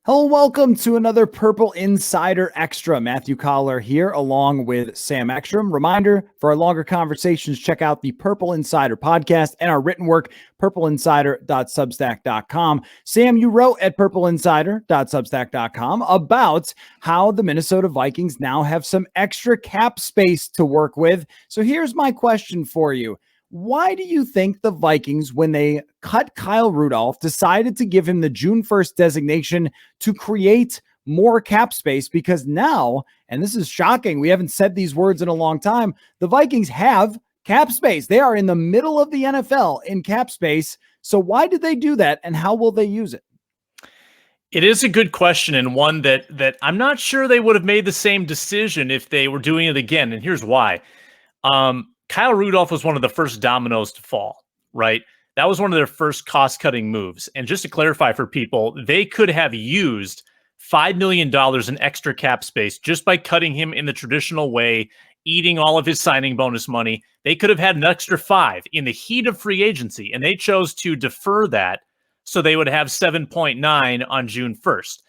Hello, welcome to another Purple Insider Extra. Matthew Coller here, along with Sam Ekstrom. Reminder, for our longer conversations, check out the Purple Insider podcast and our written work, purpleinsider.substack.com. Sam, you wrote at purpleinsider.substack.com about how the Minnesota Vikings now have some extra cap space to work with. So here's my question for you. Why do you think the Vikings, when they cut Kyle Rudolph, decided to give him the June 1st designation to create more cap space? Because now, and this is shocking, we haven't said these words in a long time, the Vikings have cap space. They are in the middle of the NFL in cap space. So why did they do that, and how will they use it? It is a good question, and one that I'm not sure they would have made the same decision if they were doing it again. And here's why. Kyle Rudolph was one of the first dominoes to fall, right? That was one of their first cost-cutting moves. And just to clarify for people, they could have used $5 million in extra cap space just by cutting him in the traditional way, eating all of his signing bonus money. They could have had an extra $5 in the heat of free agency, and they chose to defer that so they would have 7.9 on June 1st.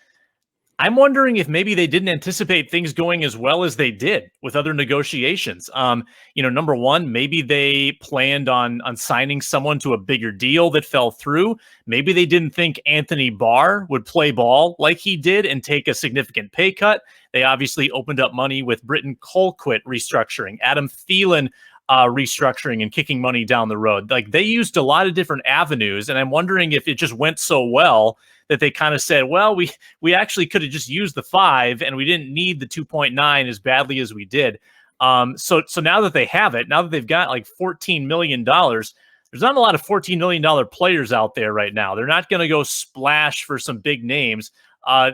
I'm wondering if maybe they didn't anticipate things going as well as they did with other negotiations. Number one, maybe they planned on signing someone to a bigger deal that fell through. Maybe they didn't think Anthony Barr would play ball like he did and take a significant pay cut. They obviously opened up money with Britton Colquitt restructuring, Adam Thielen restructuring and kicking money down the road. Like, they used a lot of different avenues, and I'm wondering if it just went so well that they kind of said, well, we actually could have just used the 5 and we didn't need the 2.9 as badly as we did. So now that they have it, now that they've got like $14 million, there's not a lot of $14 million players out there right now. They're not going to go splash for some big names.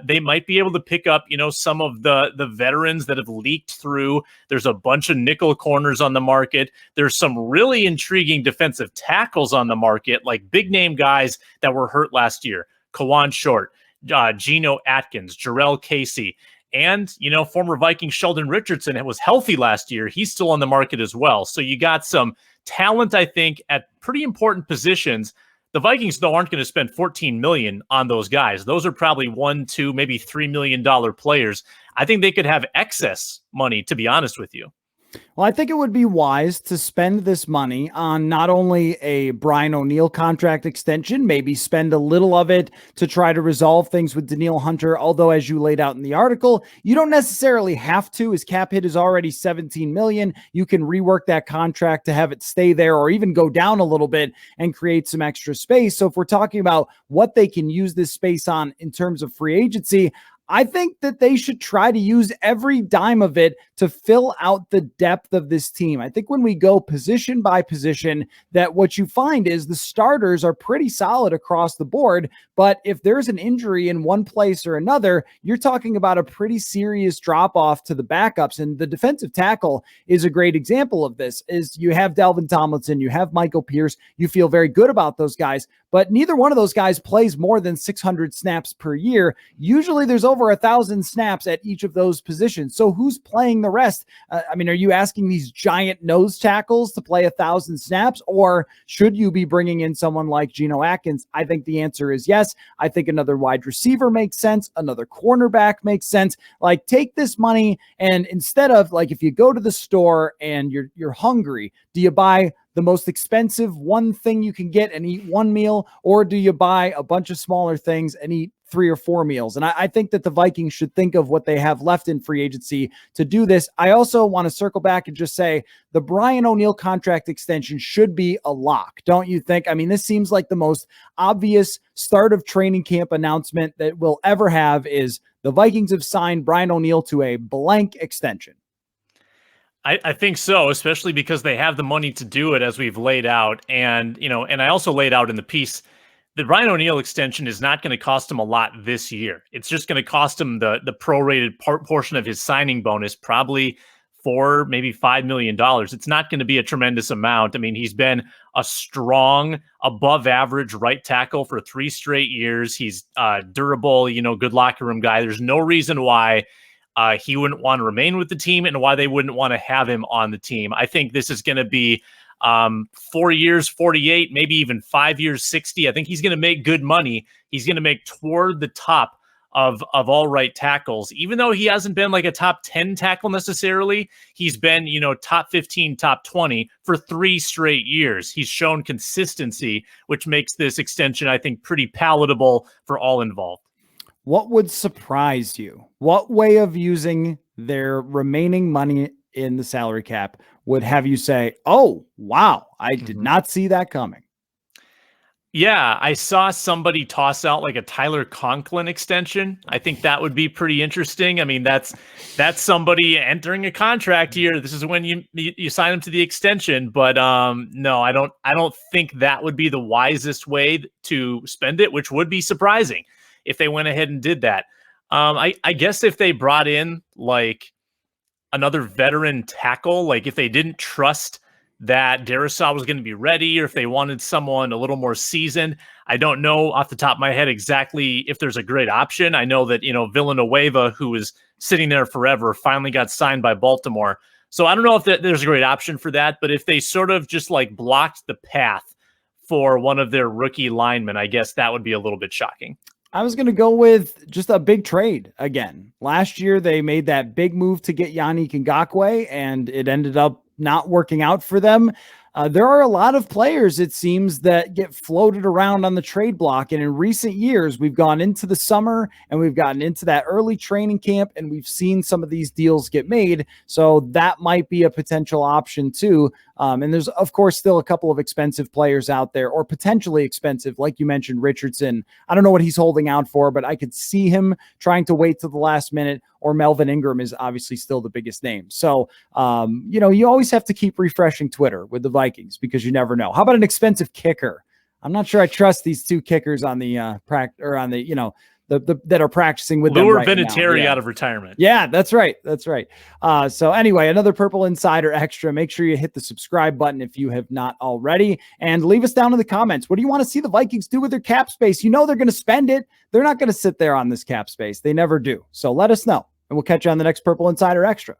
They might be able to pick up, some of the veterans that have leaked through. There's a bunch of nickel corners on the market. There's some really intriguing defensive tackles on the market, like big name guys that were hurt last year. Kawan Short, Geno Atkins, Jarrell Casey, and, former Viking Sheldon Richardson was healthy last year. He's still on the market as well. So you got some talent, I think, at pretty important positions. The Vikings, though, aren't going to spend $14 million on those guys. Those are probably $1, $2, maybe $3 million players. I think they could have excess money, to be honest with you. Well, I think it would be wise to spend this money on not only a Brian O'Neill contract extension, maybe spend a little of it to try to resolve things with Danielle Hunter. Although, as you laid out in the article, you don't necessarily have to. His cap hit is already $17 million. You can rework that contract to have it stay there or even go down a little bit and create some extra space. So if we're talking about what they can use this space on in terms of free agency, I think that they should try to use every dime of it to fill out the depth of this team. I think when we go position by position, that what you find is the starters are pretty solid across the board. But if there's an injury in one place or another, you're talking about a pretty serious drop off to the backups. And the defensive tackle is a great example of this. Is you have Dalvin Tomlinson, you have Michael Pierce, you feel very good about those guys, but neither one of those guys plays more than 600 snaps per year. Usually there's over 1,000 snaps at each of those positions. So who's playing the rest? Are you asking these giant nose tackles to play 1,000 snaps, or should you be bringing in someone like Geno Atkins? I think the answer is yes. I think another wide receiver makes sense. Another cornerback makes sense. Like, take this money, and instead of, like, if you go to the store and you're hungry, do you buy the most expensive one thing you can get and eat one meal, or do you buy a bunch of smaller things and eat 3 or 4 meals? And I think that the Vikings should think of what they have left in free agency to do this. I also want to circle back and just say the Brian O'Neill contract extension should be a lock, don't you think? I mean, this seems like the most obvious start of training camp announcement that we'll ever have is the Vikings have signed Brian O'Neill to a blank extension. I think so, especially because they have the money to do it, as we've laid out. And I also laid out in the piece, the Brian O'Neill extension is not going to cost him a lot this year. It's just going to cost him the prorated portion of his signing bonus, probably $4, maybe $5 million. It's not going to be a tremendous amount. I mean, he's been a strong, above average right tackle for 3 straight years. He's durable, good locker room guy. There's no reason why he wouldn't want to remain with the team and why they wouldn't want to have him on the team. I think this is going to be 4 years, 48, maybe even 5 years, 60. I think he's going to make good money. He's going to make toward the top of all right tackles. Even though he hasn't been like a top 10 tackle necessarily, he's been, top 15, top 20 for 3 straight years. He's shown consistency, which makes this extension, I think, pretty palatable for all involved. What would surprise you? What way of using their remaining money in the salary cap would have you say, oh, wow, I did not see that coming? Yeah, I saw somebody toss out like a Tyler Conklin extension. I think that would be pretty interesting. I mean, that's somebody entering a contract here. This is when you sign them to the extension. But no, I don't think that would be the wisest way to spend it, which would be surprising if they went ahead and did that. I guess if they brought in like another veteran tackle, like if they didn't trust that Darrisaw was going to be ready, or if they wanted someone a little more seasoned. I don't know off the top of my head exactly if there's a great option. I know that, Villanueva, who was sitting there forever, finally got signed by Baltimore. So I don't know if there's a great option for that, but if they sort of just like blocked the path for one of their rookie linemen, I guess that would be a little bit shocking. I was going to go with just a big trade again. Last year, they made that big move to get Yannick Ngakoue, and it ended up not working out for them. There are a lot of players, it seems, that get floated around on the trade block. And in recent years, we've gone into the summer and we've gotten into that early training camp, and we've seen some of these deals get made. So that might be a potential option too. And there's, of course, still a couple of expensive players out there, or potentially expensive, like you mentioned, Richardson. I don't know what he's holding out for, but I could see him trying to wait till the last minute, or Melvin Ingram is obviously still the biggest name. So, you always have to keep refreshing Twitter with the Vikings because you never know. How about an expensive kicker? I'm not sure I trust these 2 kickers on the that are practicing with Lure them right Vinatieri now. out of retirement. Yeah, that's right. That's right. So anyway, another Purple Insider Extra. Make sure you hit the subscribe button if you have not already, and leave us down in the comments. What do you want to see the Vikings do with their cap space? They're going to spend it. They're not going to sit there on this cap space. They never do. So let us know, and we'll catch you on the next Purple Insider Extra.